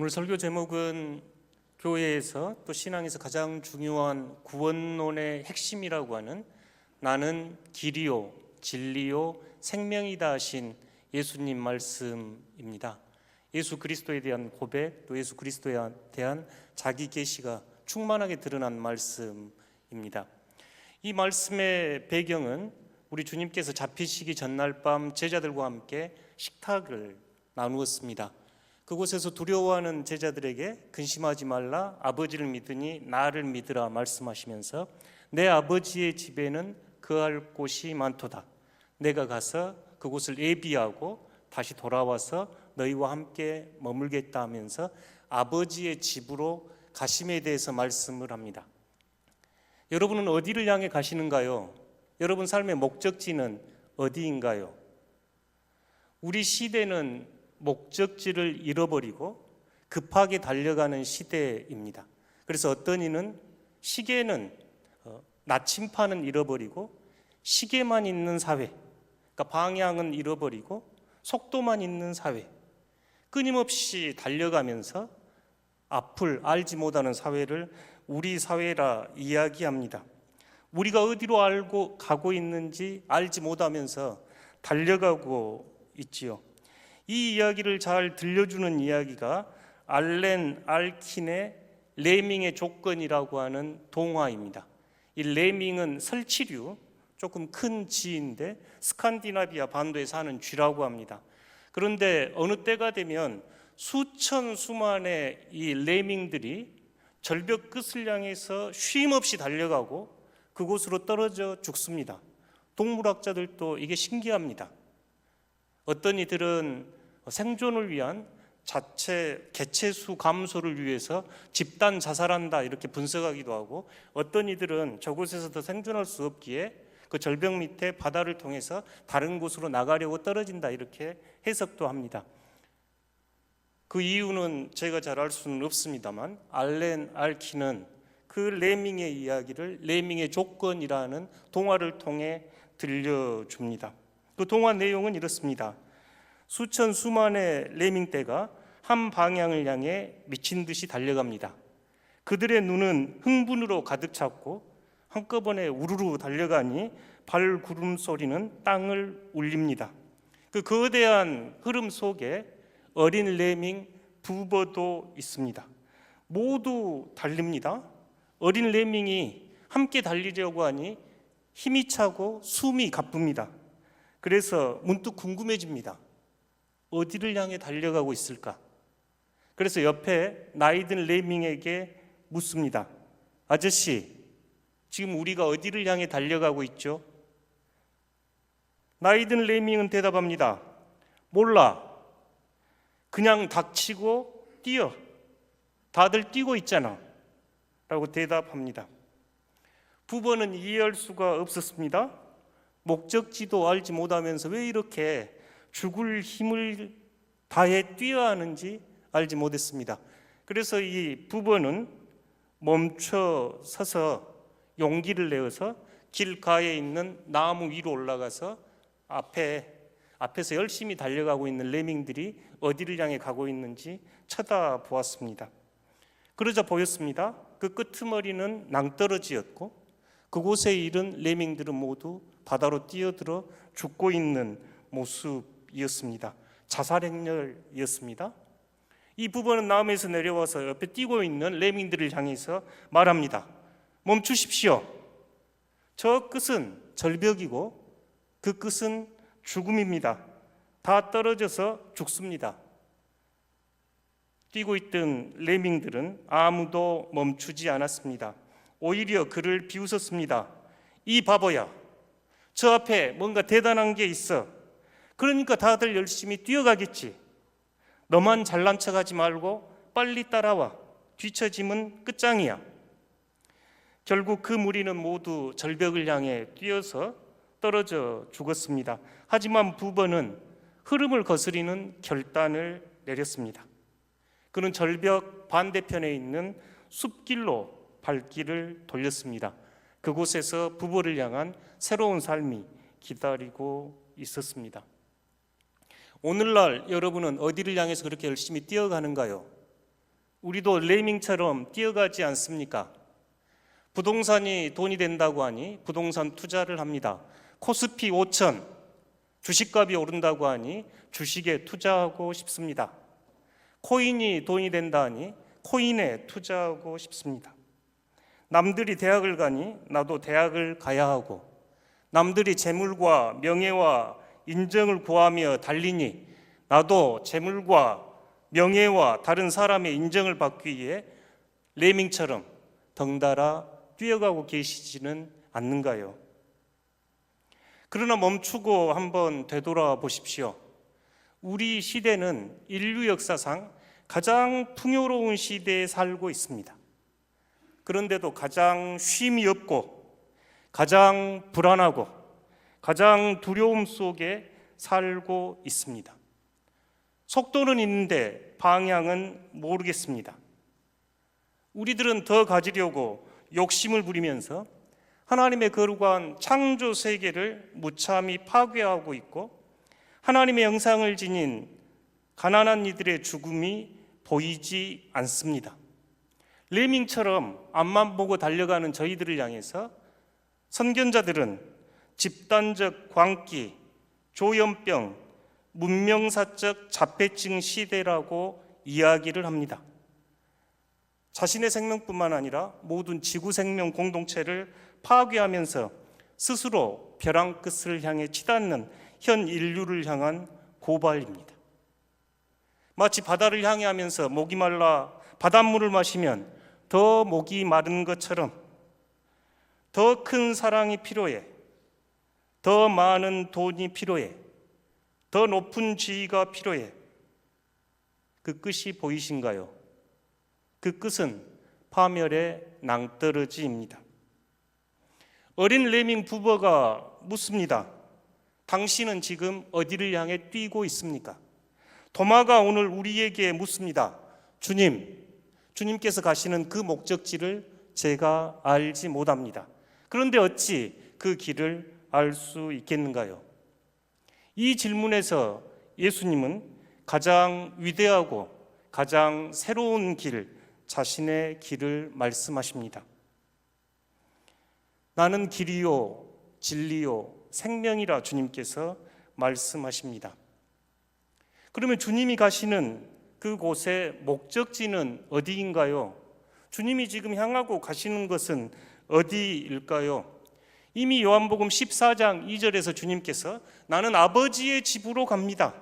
오늘 설교 제목은 교회에서 또 신앙에서 가장 중요한 구원론의 핵심이라고 하는 나는 길이요 진리요 생명이다 하신 예수님 말씀입니다. 예수 그리스도에 대한 고백, 또 예수 그리스도에 대한 자기 계시가 충만하게 드러난 말씀입니다. 이 말씀의 배경은 우리 주님께서 잡히시기 전날 밤 제자들과 함께 식탁을 나누었습니다. 그곳에서 두려워하는 제자들에게 근심하지 말라, 아버지를 믿으니 나를 믿으라 말씀하시면서 내 아버지의 집에는 거할 곳이 많도다. 내가 가서 그곳을 예비하고 다시 돌아와서 너희와 함께 머물겠다 하면서 아버지의 집으로 가심에 대해서 말씀을 합니다. 여러분은 어디를 향해 가시는가요? 여러분 삶의 목적지는 어디인가요? 우리 시대는 목적지를 잃어버리고 급하게 달려가는 시대입니다. 그래서 어떤 이는 시계는 나침판은 잃어버리고 시계만 있는 사회, 그러니까 방향은 잃어버리고 속도만 있는 사회, 끊임없이 달려가면서 앞을 알지 못하는 사회를 우리 사회라 이야기합니다. 우리가 어디로 알고 가고 있는지 알지 못하면서 달려가고 있지요. 이 이야기를 잘 들려주는 이야기가 알렌 알킨의 레밍의 조건이라고 하는 동화입니다. 이 레밍은 설치류, 조금 큰 쥐인데 스칸디나비아 반도에 사는 쥐라고 합니다. 그런데 어느 때가 되면 수천 수만의 이 레밍들이 절벽 끝을 향해서 쉼없이 달려가고 그곳으로 떨어져 죽습니다. 동물학자들도 이게 신기합니다. 어떤 이들은 생존을 위한 개체수 감소를 위해서 집단 자살한다 이렇게 분석하기도 하고, 어떤 이들은 저곳에서 더 생존할 수 없기에 그 절벽 밑에 바다를 통해서 다른 곳으로 나가려고 떨어진다 이렇게 해석도 합니다. 그 이유는 제가 잘 알 수는 없습니다만 알렌 알킨은 그 레밍의 이야기를 레밍의 조건이라는 동화를 통해 들려줍니다. 그 동화 내용은 이렇습니다. 수천 수만의 레밍떼가 한 방향을 향해 미친 듯이 달려갑니다. 그들의 눈은 흥분으로 가득 찼고 한꺼번에 우르르 달려가니 발구름 소리는 땅을 울립니다. 그 거대한 흐름 속에 어린 레밍 부버도 있습니다. 모두 달립니다. 어린 레밍이 함께 달리려고 하니 힘이 차고 숨이 가쁩니다. 그래서 문득 궁금해집니다. 어디를 향해 달려가고 있을까? 그래서 옆에 나이든 레밍에게 묻습니다. 아저씨, 지금 우리가 어디를 향해 달려가고 있죠? 나이든 레밍은 대답합니다. 몰라. 그냥 닥치고 뛰어. 다들 뛰고 있잖아. 라고 대답합니다. 부부는 이해할 수가 없었습니다. 목적지도 알지 못하면서 왜 이렇게 죽을 힘을 다해 뛰어야 하는지 알지 못했습니다. 그래서 이 부부는 멈춰 서서 용기를 내어서 길가에 있는 나무 위로 올라가서 앞에서 열심히 달려가고 있는 레밍들이 어디를 향해 가고 있는지 쳐다보았습니다. 그러자 보였습니다. 그 끄트머리는 낭떠러지였고 그곳에 이른 레밍들은 모두 바다로 뛰어들어 죽고 있는 모습이었습니다. 자살 행렬이었습니다. 이 부부는 나무에서 내려와서 옆에 뛰고 있는 레밍들을 향해서 말합니다. 멈추십시오. 저 끝은 절벽이고 그 끝은 죽음입니다. 다 떨어져서 죽습니다. 뛰고 있던 레밍들은 아무도 멈추지 않았습니다. 오히려 그를 비웃었습니다. 이 바보야, 저 앞에 뭔가 대단한 게 있어. 그러니까 다들 열심히 뛰어가겠지. 너만 잘난 척하지 말고 빨리 따라와. 뒤처짐은 끝장이야. 결국 그 무리는 모두 절벽을 향해 뛰어서 떨어져 죽었습니다. 하지만 부부는 흐름을 거스리는 결단을 내렸습니다. 그는 절벽 반대편에 있는 숲길로 발길을 돌렸습니다. 그곳에서 부부를 향한 새로운 삶이 기다리고 있었습니다. 오늘날 여러분은 어디를 향해서 그렇게 열심히 뛰어가는가요? 우리도 레밍처럼 뛰어가지 않습니까? 부동산이 돈이 된다고 하니 부동산 투자를 합니다. 코스피 5천 주식값이 오른다고 하니 주식에 투자하고 싶습니다. 코인이 돈이 된다 하니 코인에 투자하고 싶습니다. 남들이 대학을 가니 나도 대학을 가야 하고, 남들이 재물과 명예와 인정을 구하며 달리니 나도 재물과 명예와 다른 사람의 인정을 받기 위해 레밍처럼 덩달아 뛰어가고 계시지는 않는가요? 그러나 멈추고 한번 되돌아보십시오. 우리 시대는 인류 역사상 가장 풍요로운 시대에 살고 있습니다. 그런데도 가장 쉼이 없고 가장 불안하고 가장 두려움 속에 살고 있습니다. 속도는 있는데 방향은 모르겠습니다. 우리들은 더 가지려고 욕심을 부리면서 하나님의 거룩한 창조 세계를 무참히 파괴하고 있고, 하나님의 형상을 지닌 가난한 이들의 죽음이 보이지 않습니다. 레밍처럼 앞만 보고 달려가는 저희들을 향해서 선견자들은 집단적 광기, 조현병, 문명사적 자폐증 시대라고 이야기를 합니다. 자신의 생명뿐만 아니라 모든 지구 생명 공동체를 파괴하면서 스스로 벼랑 끝을 향해 치닫는 현 인류를 향한 고발입니다. 마치 바다를 향해 하면서 목이 말라 바닷물을 마시면 더 목이 마른 것처럼 더 큰 사랑이 필요해, 더 많은 돈이 필요해, 더 높은 지위가 필요해. 그 끝이 보이신가요? 그 끝은 파멸의 낭떠러지입니다. 어린 레밍 부부가 묻습니다. 당신은 지금 어디를 향해 뛰고 있습니까? 도마가 오늘 우리에게 묻습니다. 주님께서 가시는 그 목적지를 제가 알지 못합니다. 그런데 어찌 그 길을 알 수 있겠는가요? 이 질문에서 예수님은 가장 위대하고 가장 새로운 길, 자신의 길을 말씀하십니다. 나는 길이요 진리요 생명이라 주님께서 말씀하십니다. 그러면 주님이 가시는 그곳의 목적지는 어디인가요? 주님이 지금 향하고 가시는 것은 어디일까요? 이미 요한복음 14장 2절에서 주님께서 나는 아버지의 집으로 갑니다,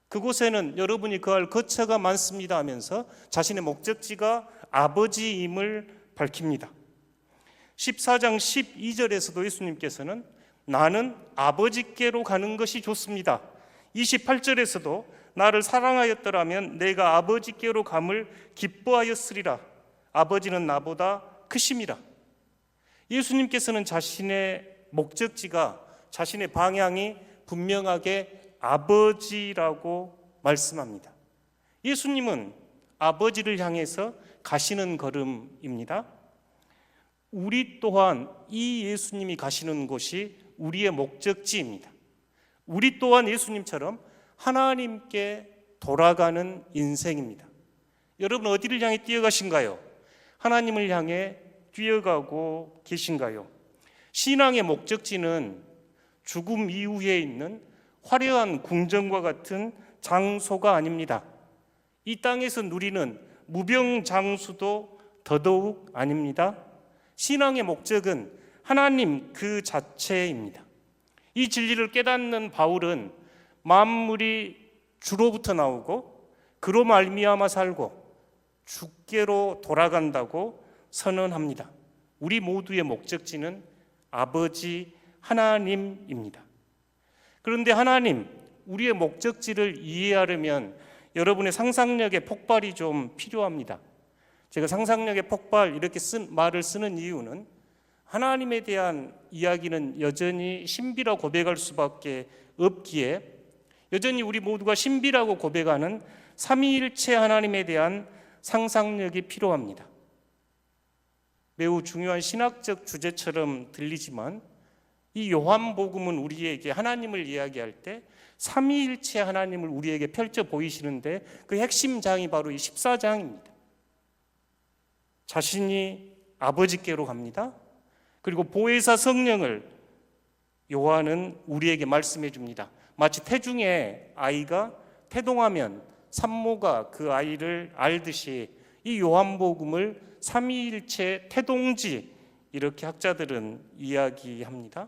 그곳에는 여러분이 거할 거처가 많습니다 하면서 자신의 목적지가 아버지임을 밝힙니다. 14장 12절에서도 예수님께서는 나는 아버지께로 가는 것이 좋습니다. 28절에서도 나를 사랑하였더라면 내가 아버지께로 감을 기뻐하였으리라. 아버지는 나보다 크심이라. 예수님께서는 자신의 목적지가, 자신의 방향이 분명하게 아버지라고 말씀합니다. 예수님은 아버지를 향해서 가시는 걸음입니다. 우리 또한 이 예수님이 가시는 곳이 우리의 목적지입니다. 우리 또한 예수님처럼 하나님께 돌아가는 인생입니다. 여러분 어디를 향해 뛰어가신가요? 하나님을 향해 뛰어가고 계신가요? 신앙의 목적지는 죽음 이후에 있는 화려한 궁전과 같은 장소가 아닙니다. 이 땅에서 누리는 무병장수도 더더욱 아닙니다. 신앙의 목적은 하나님 그 자체입니다. 이 진리를 깨닫는 바울은 만물이 주로부터 나오고 그로 말미암아 살고 주께로 돌아간다고 선언합니다. 우리 모두의 목적지는 아버지 하나님입니다. 그런데 하나님, 우리의 목적지를 이해하려면 여러분의 상상력의 폭발이 좀 필요합니다. 제가 상상력의 폭발 이렇게 말을 쓰는 이유는 하나님에 대한 이야기는 여전히 신비라 고백할 수밖에 없기에 여전히 우리 모두가 신비라고 고백하는 삼위일체 하나님에 대한 상상력이 필요합니다. 매우 중요한 신학적 주제처럼 들리지만 이 요한복음은 우리에게 하나님을 이야기할 때 삼위일체 하나님을 우리에게 펼쳐 보이시는데 그 핵심 장이 바로 이 14장입니다. 자신이 아버지께로 갑니다. 그리고 보혜사 성령을 요한은 우리에게 말씀해 줍니다. 마치 태중에 아이가 태동하면 산모가 그 아이를 알듯이 이 요한복음을 삼위일체 태동지 이렇게 학자들은 이야기합니다.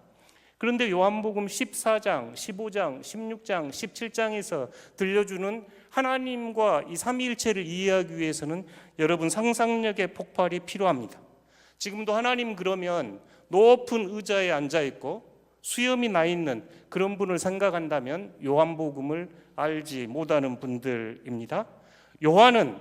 그런데 요한복음 14장, 15장, 16장, 17장에서 들려주는 하나님과 이 삼위일체를 이해하기 위해서는 여러분 상상력의 폭발이 필요합니다. 지금도 하나님 그러면 높은 의자에 앉아 있고 수염이 나 있는 그런 분을 생각한다면 요한복음을 알지 못하는 분들입니다. 요한은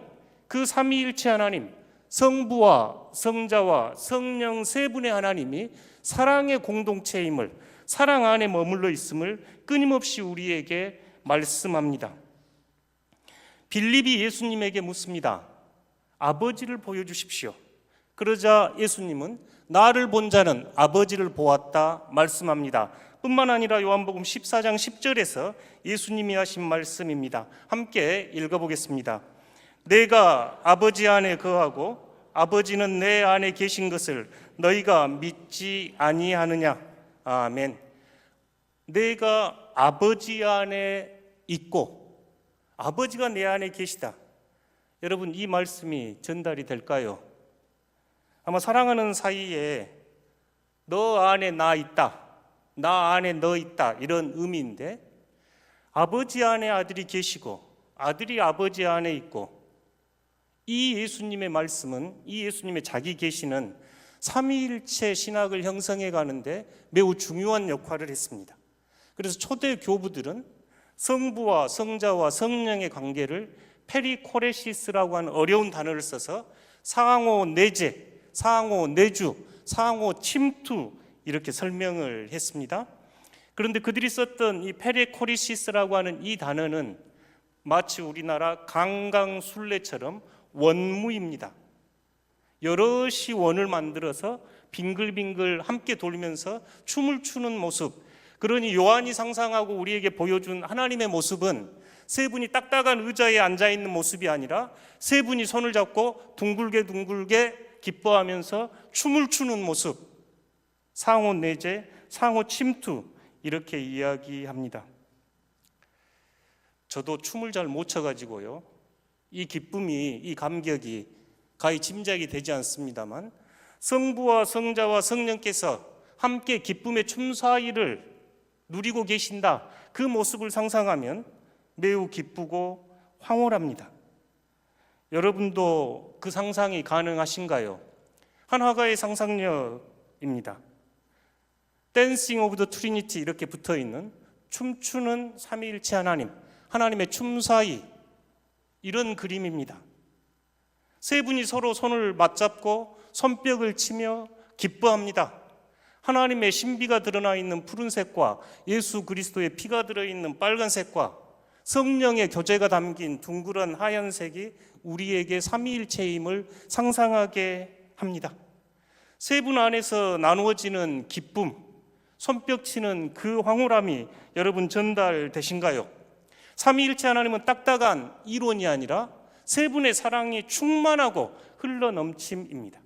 그 삼위일체 하나님, 성부와 성자와 성령 세 분의 하나님이 사랑의 공동체임을, 사랑 안에 머물러 있음을 끊임없이 우리에게 말씀합니다. 빌립이 예수님에게 묻습니다. 아버지를 보여주십시오. 그러자 예수님은 나를 본 자는 아버지를 보았다 말씀합니다. 뿐만 아니라 요한복음 14장 10절에서 예수님이 하신 말씀입니다. 함께 읽어보겠습니다. 내가 아버지 안에 거하고 아버지는 내 안에 계신 것을 너희가 믿지 아니하느냐. 아멘. 내가 아버지 안에 있고 아버지가 내 안에 계시다. 여러분, 이 말씀이 전달이 될까요? 아마 사랑하는 사이에 너 안에 나 있다, 나 안에 너 있다, 이런 의미인데, 아버지 안에 아들이 계시고 아들이 아버지 안에 있고, 이 예수님의 말씀은, 이 예수님의 자기 계시는 삼위일체 신학을 형성해 가는데 매우 중요한 역할을 했습니다. 그래서 초대 교부들은 성부와 성자와 성령의 관계를 페리코레시스라고 하는 어려운 단어를 써서 상호 내재, 상호 내주, 상호 침투 이렇게 설명을 했습니다. 그런데 그들이 썼던 이 페리코레시스라고 하는 이 단어는 마치 우리나라 강강술래처럼 원무입니다. 여럿이 원을 만들어서 빙글빙글 함께 돌면서 춤을 추는 모습, 그러니 요한이 상상하고 우리에게 보여준 하나님의 모습은 세 분이 딱딱한 의자에 앉아있는 모습이 아니라 세 분이 손을 잡고 둥글게 기뻐하면서 춤을 추는 모습, 상호 내재, 상호 침투 이렇게 이야기합니다. 저도 춤을 잘 못 춰가지고요, 이 기쁨이, 이 감격이 가히 짐작이 되지 않습니다만, 성부와 성자와 성령께서 함께 기쁨의 춤사위를 누리고 계신다, 그 모습을 상상하면 매우 기쁘고 황홀합니다. 여러분도 그 상상이 가능하신가요? 한 화가의 상상력입니다. 댄싱 오브 더 트리니티 이렇게 붙어있는 춤추는 삼위일체 하나님, 하나님의 춤사위, 이런 그림입니다. 세 분이 서로 손을 맞잡고 손뼉을 치며 기뻐합니다. 하나님의 신비가 드러나 있는 푸른색과 예수 그리스도의 피가 들어있는 빨간색과 성령의 교제가 담긴 둥그런 하얀색이 우리에게 삼위일체임을 상상하게 합니다. 세 분 안에서 나누어지는 기쁨, 손뼉치는 그 황홀함이 여러분 전달되신가요? 삼위일체 하나님은 딱딱한 이론이 아니라 세 분의 사랑이 충만하고 흘러넘침입니다.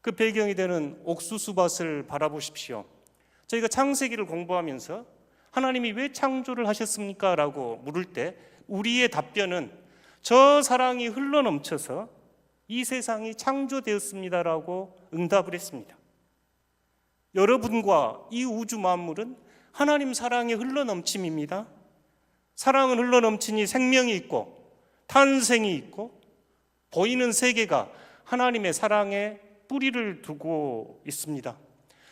그 배경이 되는 옥수수밭을 바라보십시오. 저희가 창세기를 공부하면서 하나님이 왜 창조를 하셨습니까? 라고 물을 때 우리의 답변은 저 사랑이 흘러넘쳐서 이 세상이 창조되었습니다라고 응답을 했습니다. 여러분과 이 우주 만물은 하나님 사랑의 흘러넘침입니다. 사랑은 흘러넘치니 생명이 있고 탄생이 있고 보이는 세계가 하나님의 사랑에 뿌리를 두고 있습니다.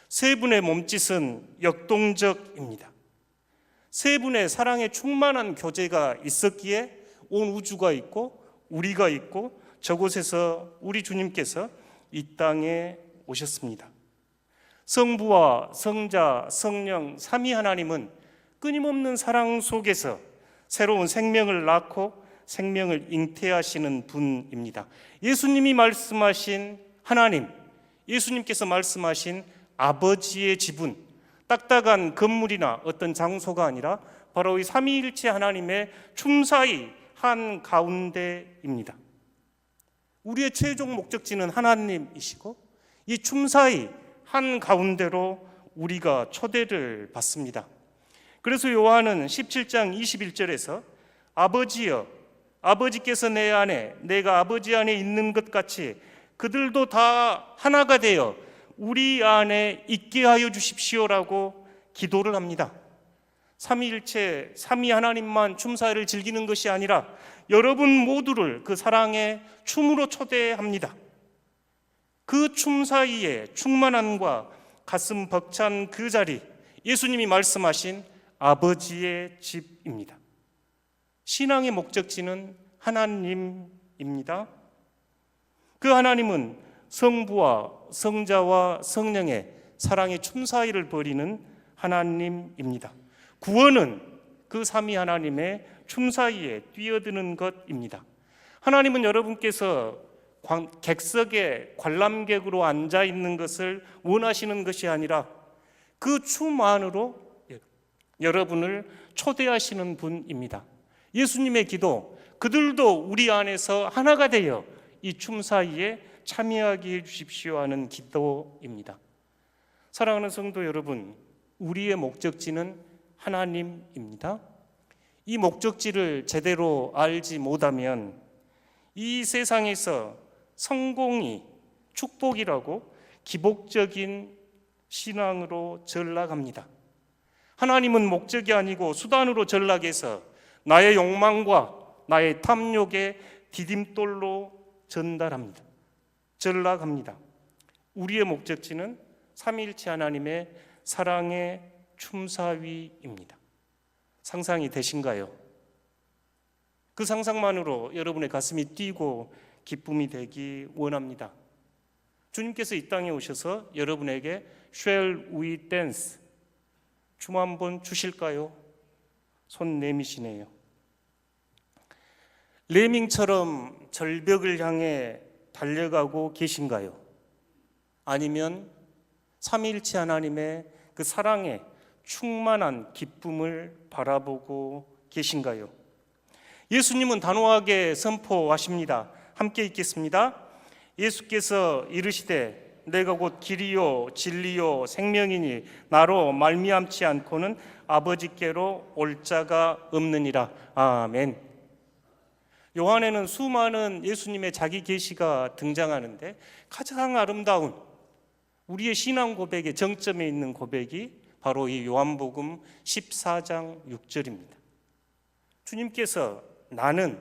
세 분의 몸짓은 역동적입니다. 세 분의 사랑에 충만한 교제가 있었기에 온 우주가 있고 우리가 있고 저곳에서 우리 주님께서 이 땅에 오셨습니다. 성부와 성자, 성령 삼위 하나님은 끊임없는 사랑 속에서 새로운 생명을 낳고 생명을 잉태하시는 분입니다. 예수님이 말씀하신 하나님, 예수님께서 말씀하신 아버지의 지분, 딱딱한 건물이나 어떤 장소가 아니라 바로 이 삼위일체 하나님의 춤사위 한가운데입니다. 우리의 최종 목적지는 하나님이시고 이 춤사위 한가운데로 우리가 초대를 받습니다. 그래서 요한은 17장 21절에서 아버지여, 아버지께서 내 안에 내가 아버지 안에 있는 것 같이 그들도 다 하나가 되어 우리 안에 있게 하여 주십시오라고 기도를 합니다. 삼위일체, 삼위 하나님만 춤사위를 즐기는 것이 아니라 여러분 모두를 그 사랑의 춤으로 초대합니다. 그 춤사위의 충만함과 가슴 벅찬 그 자리, 예수님이 말씀하신 아버지의 집입니다. 신앙의 목적지는 하나님입니다. 그 하나님은 성부와 성자와 성령의 사랑의 춤사위를 벌이는 하나님입니다. 구원은 그 삼위 하나님의 춤사위에 뛰어드는 것입니다. 하나님은 여러분께서 객석에 관람객으로 앉아 있는 것을 원하시는 것이 아니라 그 춤 안으로 여러분을 초대하시는 분입니다. 예수님의 기도, 그들도 우리 안에서 하나가 되어 이 춤사위에 참여하게 해주십시오 하는 기도입니다. 사랑하는 성도 여러분, 우리의 목적지는 하나님입니다. 이 목적지를 제대로 알지 못하면 이 세상에서 성공이 축복이라고 기복적인 신앙으로 전락합니다. 하나님은 목적이 아니고 수단으로 전락해서 나의 욕망과 나의 탐욕의 디딤돌로 전락합니다. 우리의 목적지는 삼위일체 하나님의 사랑의 춤사위입니다. 상상이 되신가요? 그 상상만으로 여러분의 가슴이 뛰고 기쁨이 되기 원합니다. 주님께서 이 땅에 오셔서 여러분에게 Shall we dance? 춤 한번 주실까요? 손 내미시네요. 레밍처럼 절벽을 향해 달려가고 계신가요? 아니면 삼위일체 하나님의 그 사랑에 충만한 기쁨을 바라보고 계신가요? 예수님은 단호하게 선포하십니다. 함께 읽겠습니다. 예수께서 이르시되 내가 곧 길이요 진리요 생명이니 나로 말미암지 않고는 아버지께로 올 자가 없느니라. 아멘. 요한에는 수많은 예수님의 자기 계시가 등장하는데 가장 아름다운 우리의 신앙 고백의 정점에 있는 고백이 바로 이 요한복음 14장 6절입니다. 주님께서 나는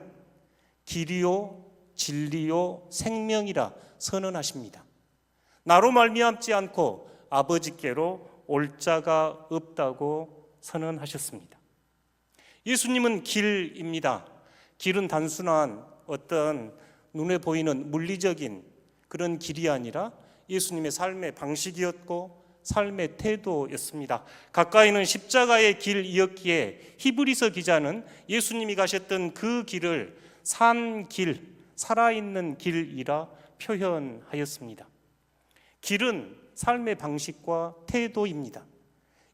길이요 진리요 생명이라 선언하십니다. 나로 말미암지 않고 아버지께로 올 자가 없다고 선언하셨습니다. 예수님은 길입니다. 길은 단순한 어떤 눈에 보이는 물리적인 그런 길이 아니라 예수님의 삶의 방식이었고 삶의 태도였습니다. 가까이는 십자가의 길이었기에 히브리서 기자는 예수님이 가셨던 그 길을 산 길, 살아있는 길이라 표현하였습니다. 길은 삶의 방식과 태도입니다.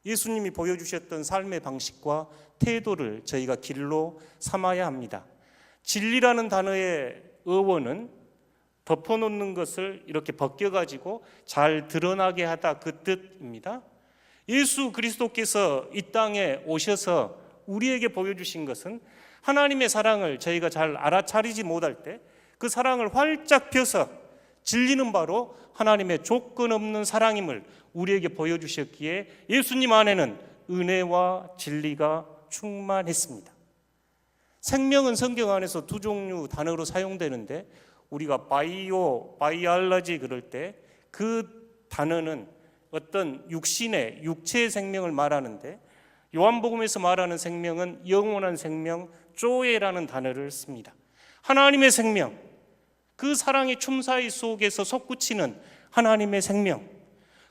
예수님이 보여주셨던 삶의 방식과 태도를 저희가 길로 삼아야 합니다. 진리라는 단어의 어원은 덮어놓는 것을 이렇게 벗겨가지고 잘 드러나게 하다 그 뜻입니다. 예수 그리스도께서 이 땅에 오셔서 우리에게 보여주신 것은 하나님의 사랑을 저희가 잘 알아차리지 못할 때 그 사랑을 활짝 펴서 진리는 바로 하나님의 조건 없는 사랑임을 우리에게 보여주셨기에 예수님 안에는 은혜와 진리가 충만했습니다. 생명은 성경 안에서 두 종류 단어로 사용되는데 우리가 바이올로지 그럴 때 그 단어는 어떤 육신의 육체의 생명을 말하는데 요한복음에서 말하는 생명은 영원한 생명 조에라는 단어를 씁니다. 하나님의 생명, 그 사랑의 춤사위 속에서 솟구치는 하나님의 생명,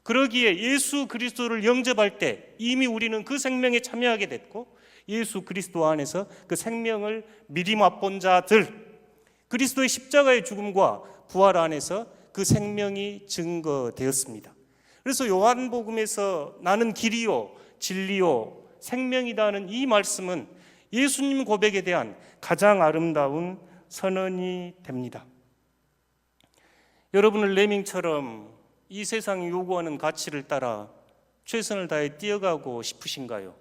그러기에 예수 그리스도를 영접할 때 이미 우리는 그 생명에 참여하게 됐고 예수 그리스도 안에서 그 생명을 미리 맛본 자들, 그리스도의 십자가의 죽음과 부활 안에서 그 생명이 증거되었습니다. 그래서 요한복음에서 나는 길이요 진리요 생명이다는 이 말씀은 예수님 고백에 대한 가장 아름다운 선언이 됩니다. 여러분을 레밍처럼 이 세상이 요구하는 가치를 따라 최선을 다해 뛰어가고 싶으신가요?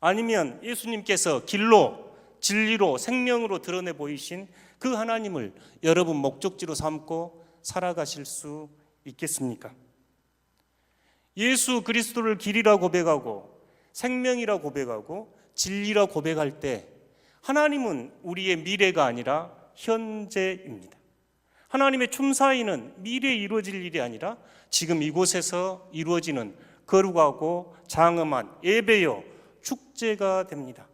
아니면 예수님께서 길로, 진리로, 생명으로 드러내 보이신 그 하나님을 여러분 목적지로 삼고 살아가실 수 있겠습니까? 예수 그리스도를 길이라 고백하고 생명이라 고백하고 진리라 고백할 때 하나님은 우리의 미래가 아니라 현재입니다. 하나님의 춤사위는 미래에 이루어질 일이 아니라 지금 이곳에서 이루어지는 거룩하고 장엄한 예배요 축제가 됩니다.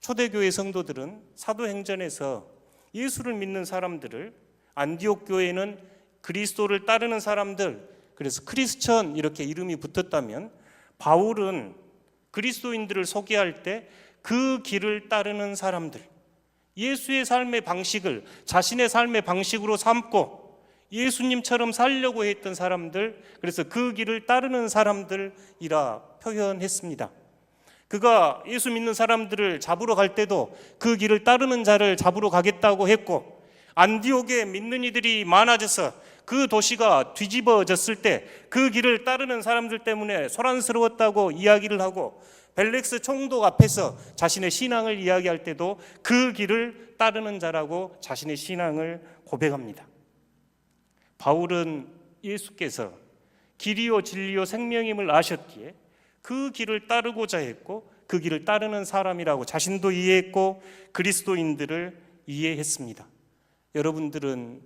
초대교회 성도들은 사도행전에서 예수를 믿는 사람들을, 안디옥 교회는 그리스도를 따르는 사람들, 그래서 크리스천 이렇게 이름이 붙었다면, 바울은 그리스도인들을 소개할 때 그 길을 따르는 사람들, 예수의 삶의 방식을 자신의 삶의 방식으로 삼고 예수님처럼 살려고 했던 사람들, 그래서 그 길을 따르는 사람들이라 표현했습니다. 그가 예수 믿는 사람들을 잡으러 갈 때도 그 길을 따르는 자를 잡으러 가겠다고 했고, 안디옥에 믿는 이들이 많아져서 그 도시가 뒤집어졌을 때 그 길을 따르는 사람들 때문에 소란스러웠다고 이야기를 하고, 벨렉스 총독 앞에서 자신의 신앙을 이야기할 때도 그 길을 따르는 자라고 자신의 신앙을 고백합니다. 바울은 예수께서 길이요 진리요 생명임을 아셨기에 그 길을 따르고자 했고, 그 길을 따르는 사람이라고 자신도 이해했고 그리스도인들을 이해했습니다. 여러분들은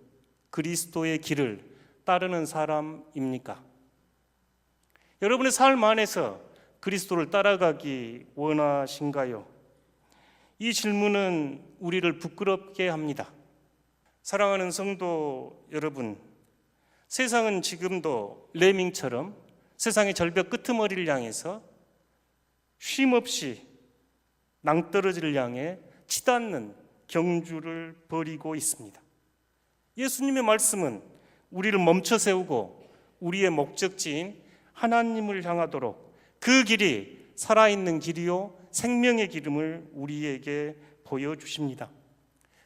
그리스도의 길을 따르는 사람입니까? 여러분의 삶 안에서 그리스도를 따라가기 원하신가요? 이 질문은 우리를 부끄럽게 합니다. 사랑하는 성도 여러분, 세상은 지금도 레밍처럼 세상의 절벽 끄트머리를 향해서 쉼없이 낭떠러지를 향해 치닫는 경주를 벌이고 있습니다. 예수님의 말씀은 우리를 멈춰 세우고 우리의 목적지인 하나님을 향하도록 그 길이 살아있는 길이요 생명의 기름을 우리에게 보여주십니다.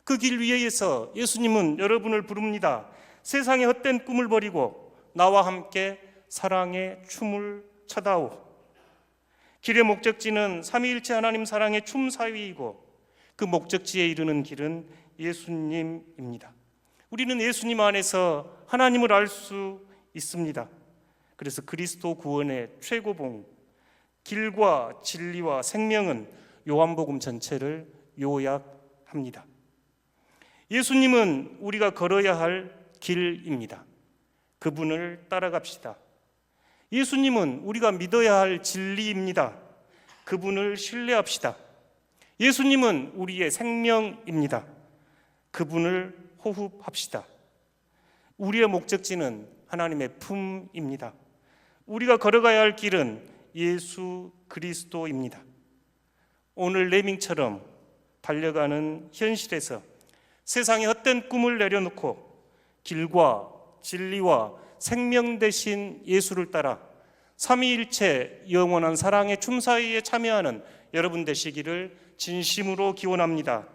그 길 위에서 예수님은 여러분을 부릅니다. 세상의 헛된 꿈을 버리고 나와 함께 사랑의 춤을 춰다오. 길의 목적지는 삼위일체 하나님 사랑의 춤 사위이고 그 목적지에 이르는 길은 예수님입니다. 우리는 예수님 안에서 하나님을 알 수 있습니다. 그래서 그리스도 구원의 최고봉, 길과 진리와 생명은 요한복음 전체를 요약합니다. 예수님은 우리가 걸어야 할 길입니다. 그분을 따라갑시다. 예수님은 우리가 믿어야 할 진리입니다. 그분을 신뢰합시다. 예수님은 우리의 생명입니다. 그분을 호흡합시다. 우리의 목적지는 하나님의 품입니다. 우리가 걸어가야 할 길은 예수 그리스도입니다. 오늘 레밍처럼 달려가는 현실에서 세상의 헛된 꿈을 내려놓고 길과 진리와 생명 되신 예수를 따라 삼위일체 영원한 사랑의 춤사위에 참여하는 여러분 되시기를 진심으로 기원합니다.